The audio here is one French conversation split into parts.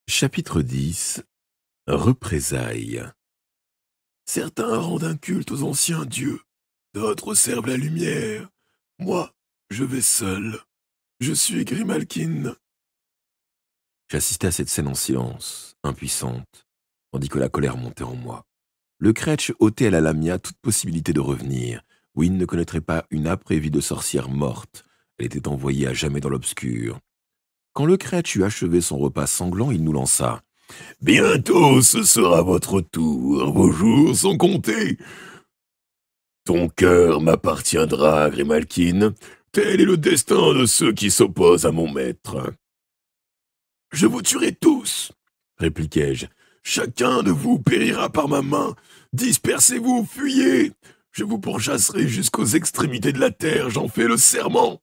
Chapitre 10. Représailles. Certains rendent un culte aux anciens dieux, d'autres servent la lumière. Moi, je vais seul. Je suis Grimalkin. J'assistais à cette scène en silence, impuissante, tandis que la colère montait en moi. Le Kretsch ôtait à la Lamia toute possibilité de revenir. Wynne ne connaîtrait pas une après-vie de sorcière morte. Elle était envoyée à jamais dans l'obscur. Quand le Kretsch eut achevé son repas sanglant, il nous lança. Bientôt ce sera votre tour, vos jours sont comptés. Ton cœur m'appartiendra, Grimalkin. Tel est le destin de ceux qui s'opposent à mon maître. Je vous tuerai tous, répliquai-je. Chacun de vous périra par ma main. Dispersez-vous, fuyez. Je vous pourchasserai jusqu'aux extrémités de la terre, j'en fais le serment.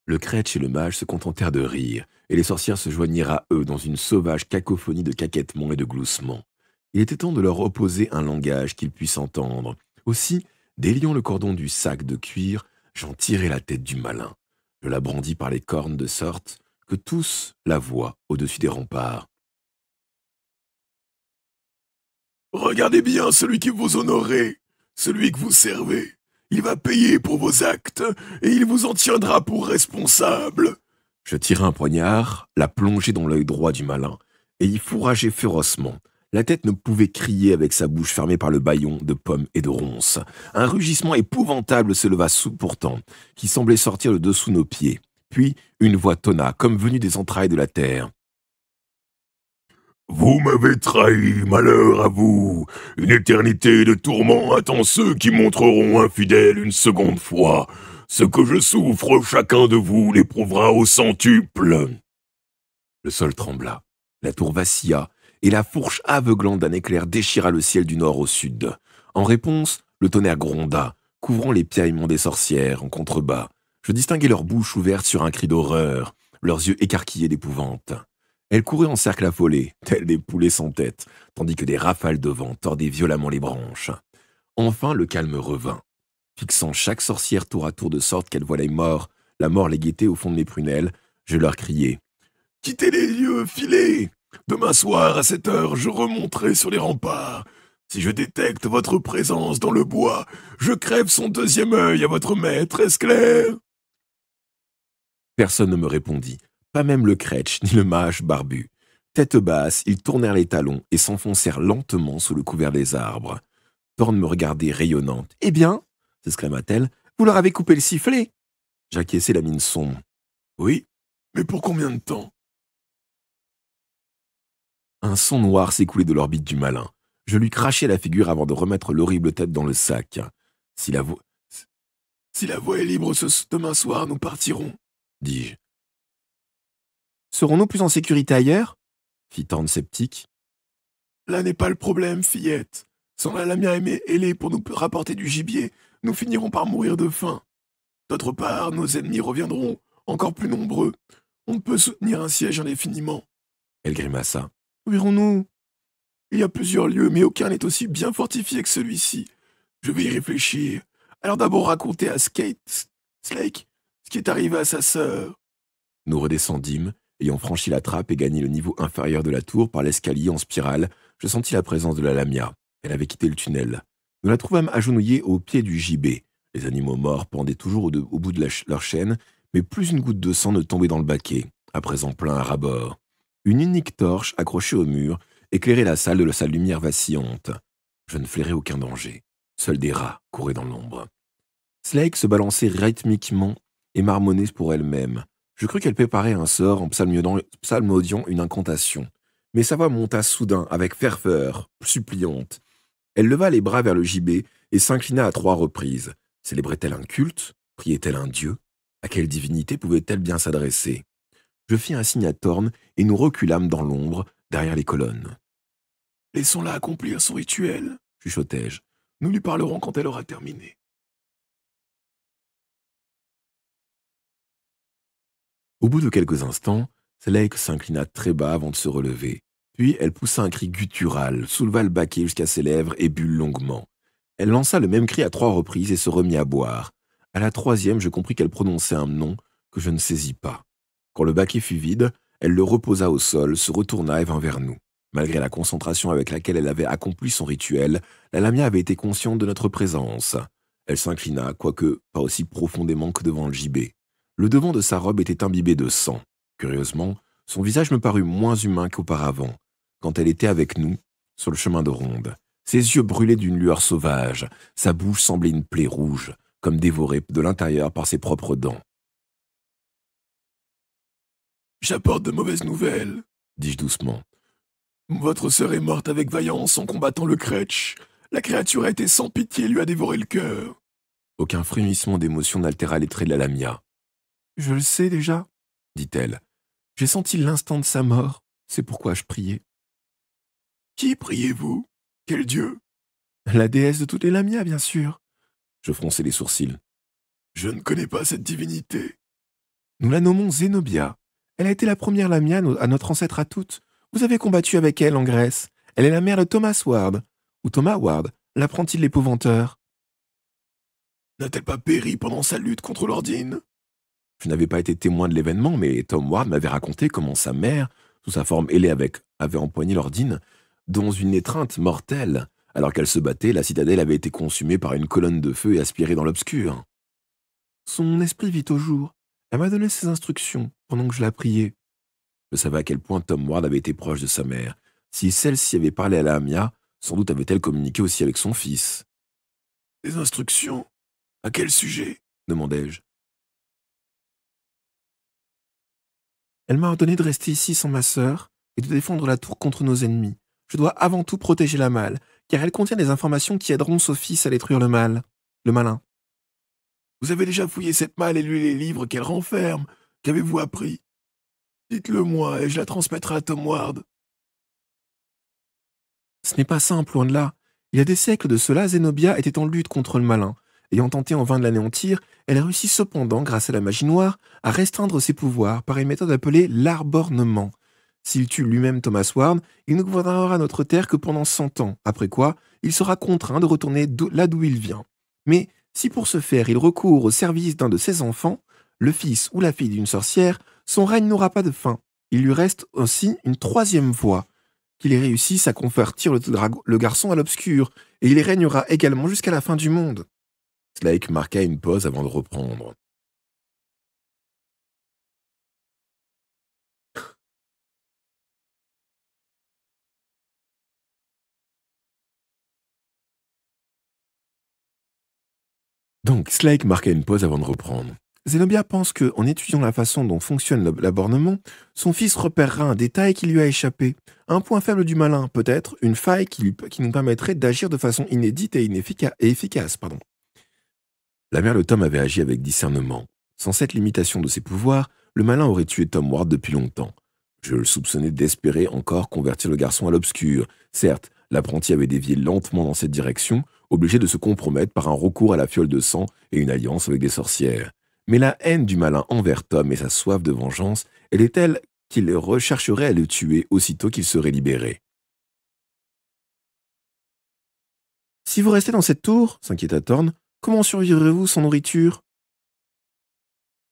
Le Kretsch et le mage se contentèrent de rire, et les sorcières se joignirent à eux dans une sauvage cacophonie de caquettements et de gloussements. Il était temps de leur opposer un langage qu'ils puissent entendre. Aussi, déliant le cordon du sac de cuir, j'en tirai la tête du malin. Je la brandis par les cornes de sorte que tous la voient au-dessus des remparts. Regardez bien celui qui vous honorez, celui que vous servez. Il va payer pour vos actes, et il vous en tiendra pour responsable. Je tirai un poignard, la plongeai dans l'œil droit du malin, et y fourrageai férocement. La tête ne pouvait crier avec sa bouche fermée par le bâillon de pommes et de ronces. Un rugissement épouvantable se leva pourtant, qui semblait sortir de dessous nos pieds. Puis une voix tonna, comme venue des entrailles de la terre. Vous m'avez trahi, malheur à vous. Une éternité de tourments attend ceux qui montreront infidèles une seconde fois. Ce que je souffre, chacun de vous l'éprouvera au centuple. Le sol trembla, la tour vacilla, et la fourche aveuglante d'un éclair déchira le ciel du nord au sud. En réponse, le tonnerre gronda, couvrant les piaillements des sorcières en contrebas. Je distinguai leurs bouches ouvertes sur un cri d'horreur, leurs yeux écarquillés d'épouvante. Elles couraient en cercle affolé, tels des poulets sans tête, tandis que des rafales de vent tordaient violemment les branches. Enfin, le calme revint, fixant chaque sorcière tour à tour de sorte qu'elle voit la mort les guetter au fond de mes prunelles. Je leur criai « Quittez les lieux, filez! Demain soir, à 7 heures, je remonterai sur les remparts. Si je détecte votre présence dans le bois, je crève son deuxième œil à votre maître, est-ce clair ?» Personne ne me répondit, pas même le Kretsch ni le mage barbu. Tête basse, ils tournèrent les talons et s'enfoncèrent lentement sous le couvert des arbres. Thorn me regardait rayonnante. « Eh bien » s'exclama-t-elle, « vous leur avez coupé le sifflet ?» J'acquiesçai la mine sombre. « Oui, mais pour combien de temps ?» Un son noir s'écoulait de l'orbite du malin. Je lui crachai à la figure avant de remettre l'horrible tête dans le sac. « Si la voie est libre demain soir, nous partirons, » dis-je. « Serons-nous plus en sécurité ailleurs ?» fit Thorn sceptique. « Là n'est pas le problème, fillette. Sans la Lamia ailée pour nous rapporter du gibier, nous finirons par mourir de faim. D'autre part, nos ennemis reviendront, encore plus nombreux. On ne peut soutenir un siège indéfiniment. » Elle grimaça. « Où irons-nous ? Il y a plusieurs lieux, mais aucun n'est aussi bien fortifié que celui-ci. Je vais y réfléchir. Alors d'abord raconter à Slake ce qui est arrivé à sa sœur. » Nous redescendîmes, ayant franchi la trappe et gagné le niveau inférieur de la tour par l'escalier en spirale. Je sentis la présence de la Lamia. Elle avait quitté le tunnel. Nous la trouvâmes agenouillée au pied du gibet. Les animaux morts pendaient toujours au bout de leur chaîne, mais plus une goutte de sang ne tombait dans le baquet, à présent plein à ras-bord. Une unique torche, accrochée au mur, éclairait la salle de sa lumière vacillante. Je ne flairais aucun danger. Seuls des rats couraient dans l'ombre. Slake se balançait rythmiquement et marmonnait pour elle-même. Je crus qu'elle préparait un sort en psalmodiant une incantation. Mais sa voix monta soudain, avec ferveur, suppliante. Elle leva les bras vers le gibet et s'inclina à 3 reprises. Célébrait-elle un culte? Priait-elle un dieu? À quelle divinité pouvait-elle bien s'adresser? Je fis un signe à Thorn et nous reculâmes dans l'ombre, derrière les colonnes. « Laissons-la accomplir son rituel, » chuchotai-je. « Nous lui parlerons quand elle aura terminé. » Au bout de quelques instants, Slake s'inclina très bas avant de se relever. Puis elle poussa un cri guttural, souleva le baquet jusqu'à ses lèvres et but longuement. Elle lança le même cri à 3 reprises et se remit à boire. À la 3e, je compris qu'elle prononçait un nom que je ne saisis pas. Quand le baquet fut vide, Elle le reposa au sol, se retourna et vint vers nous. Malgré la concentration avec laquelle elle avait accompli son rituel, la lamia avait été consciente de notre présence. Elle s'inclina, quoique pas aussi profondément que devant le gibet. Le devant de sa robe était imbibé de sang. Curieusement, son visage me parut moins humain qu'auparavant, quand elle était avec nous, sur le chemin de ronde. Ses yeux brûlaient d'une lueur sauvage, sa bouche semblait une plaie rouge, comme dévorée de l'intérieur par ses propres dents. « J'apporte de mauvaises nouvelles, dis-je doucement. Votre sœur est morte avec vaillance en combattant le Kretch. La créature a été sans pitié et lui a dévoré le cœur. » Aucun frémissement d'émotion n'altéra les traits de la lamia. « Je le sais déjà, dit-elle. J'ai senti l'instant de sa mort, c'est pourquoi je priais. »« Qui priez-vous? Quel dieu? » ?»« La déesse de toutes les lamias, bien sûr. » Je fronçai les sourcils. « Je ne connais pas cette divinité. »« Nous la nommons Zenobia. Elle a été la première lamia à notre ancêtre à toutes. Vous avez combattu avec elle en Grèce. Elle est la mère de Thomas Ward, ou Thomas Ward, l'apprenti de l'épouvanteur. »« N'a-t-elle pas péri pendant sa lutte contre l'Ordine ?» Je n'avais pas été témoin de l'événement, mais Tom Ward m'avait raconté comment sa mère, sous sa forme ailée avait empoigné l'Ordine, dans une étreinte mortelle. Alors qu'elle se battait, la citadelle avait été consumée par une colonne de feu et aspirée dans l'obscur. Son esprit vit au jour. Elle m'a donné ses instructions pendant que je la priais. Je savais à quel point Tom Ward avait été proche de sa mère. Si celle-ci avait parlé à la Lamia, sans doute avait-elle communiqué aussi avec son fils. « Des instructions? À quel sujet ?» demandai-je. Elle m'a ordonné de rester ici sans ma sœur et de défendre la tour contre nos ennemis. Je dois avant tout protéger la malle, car elle contient des informations qui aideront son fils à détruire le malin. Vous avez déjà fouillé cette malle et lu les livres qu'elle renferme. Qu'avez-vous appris? Dites-le-moi et je la transmettrai à Tom Ward. Ce n'est pas simple, loin de là. Il y a des siècles de cela, Zenobia était en lutte contre le malin. Ayant tenté en vain de l'anéantir, elle réussit cependant, grâce à la magie noire, à restreindre ses pouvoirs par une méthode appelée l'arbornement. S'il tue lui-même Thomas Ward, il ne gouvernera notre terre que pendant 100 ans, après quoi, il sera contraint de retourner là d'où il vient. Mais si pour ce faire il recourt au service d'un de ses enfants, le fils ou la fille d'une sorcière, son règne n'aura pas de fin. Il lui reste aussi une troisième voie, qu'il réussisse à convertir le garçon à l'obscur, et il régnera également jusqu'à la fin du monde. Slake marqua une pause avant de reprendre. Donc, Slake marqua une pause avant de reprendre. Zenobia pense qu'en étudiant la façon dont fonctionne l'abornement, son fils repérera un détail qui lui a échappé. Un point faible du malin, peut-être, une faille qui nous permettrait d'agir de façon inédite et efficace. La mère de Tom avait agi avec discernement. Sans cette limitation de ses pouvoirs, le malin aurait tué Tom Ward depuis longtemps. Je le soupçonnais d'espérer encore convertir le garçon à l'obscur. Certes, l'apprenti avait dévié lentement dans cette direction, obligé de se compromettre par un recours à la fiole de sang et une alliance avec des sorcières. Mais la haine du malin envers Tom et sa soif de vengeance, elle est telle qu'il rechercherait à le tuer aussitôt qu'il serait libéré. « Si vous restez dans cette tour, s'inquiéta Thorn, comment survivrez-vous sans nourriture ?»«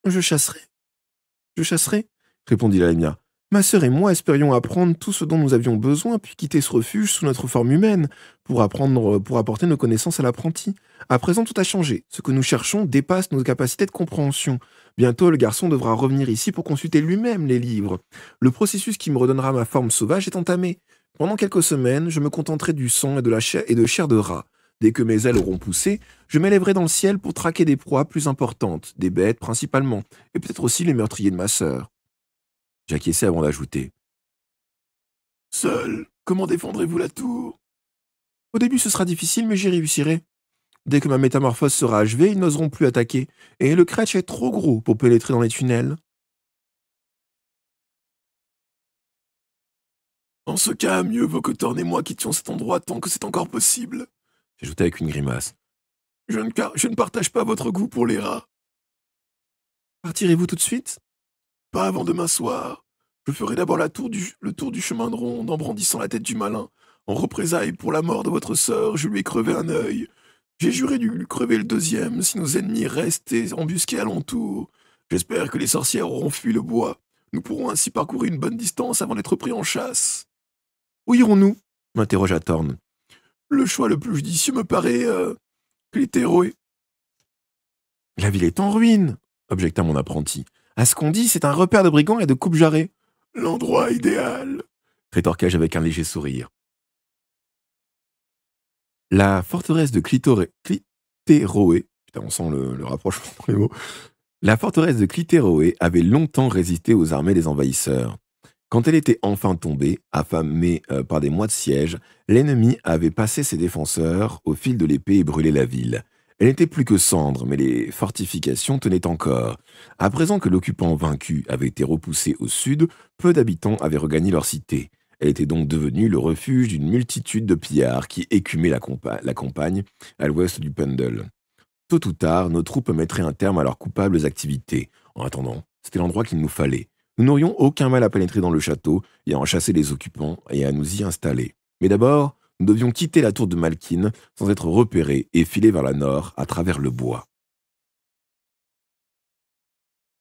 Je chasserai, répondit la Lamia. Ma sœur et moi espérions apprendre tout ce dont nous avions besoin, puis quitter ce refuge sous notre forme humaine, pour apporter nos connaissances à l'apprenti. À présent, tout a changé. Ce que nous cherchons dépasse nos capacités de compréhension. Bientôt, le garçon devra revenir ici pour consulter lui-même les livres. Le processus qui me redonnera ma forme sauvage est entamé. Pendant quelques semaines, je me contenterai du sang et de chair de rat. Dès que mes ailes auront poussé, je m'élèverai dans le ciel pour traquer des proies plus importantes, des bêtes principalement, et peut-être aussi les meurtriers de ma sœur. » J'acquiesçai avant d'ajouter. « Seul, comment défendrez-vous la tour ?»« Au début, ce sera difficile, mais j'y réussirai. Dès que ma métamorphose sera achevée, ils n'oseront plus attaquer, et le Kretch est trop gros pour pénétrer dans les tunnels. » « En ce cas, mieux vaut que Thorn et moi quittions cet endroit tant que c'est encore possible. » J'ajoutai avec une grimace. « Je ne partage pas votre goût pour les rats. »« Partirez-vous tout de suite ?»« Pas avant demain soir. Je ferai d'abord le tour du chemin de ronde en brandissant la tête du malin. En représailles pour la mort de votre sœur, je lui ai crevé un œil. J'ai juré de lui crever le deuxième si nos ennemis restaient embusqués alentour. J'espère que les sorcières auront fui le bois. Nous pourrons ainsi parcourir une bonne distance avant d'être pris en chasse. Où irons-nous m'interrogea Thorn. Le choix le plus judicieux me paraît Clitéroé. La ville est en ruine, objecta mon apprenti. À ce qu'on dit, c'est un repère de brigands et de coupe-jarrets. L'endroit idéal, rétorquai-je avec un léger sourire. La forteresse de Clitéroé, putain, on sent le rapprochement dans les mots. La forteresse de Clitéroé avait longtemps résisté aux armées des envahisseurs. Quand elle était enfin tombée, affamée par des mois de siège, l'ennemi avait passé ses défenseurs au fil de l'épée et brûlé la ville. Elle n'était plus que cendre, mais les fortifications tenaient encore. À présent que l'occupant vaincu avait été repoussé au sud, peu d'habitants avaient regagné leur cité. Elle était donc devenue le refuge d'une multitude de pillards qui écumaient la campagne à l'ouest du Pendle. Tôt ou tard, nos troupes mettraient un terme à leurs coupables activités. En attendant, c'était l'endroit qu'il nous fallait. Nous n'aurions aucun mal à pénétrer dans le château et à en chasser les occupants et à nous y installer. Mais d'abord, nous devions quitter la tour de Malkin sans être repérés et filer vers le nord à travers le bois.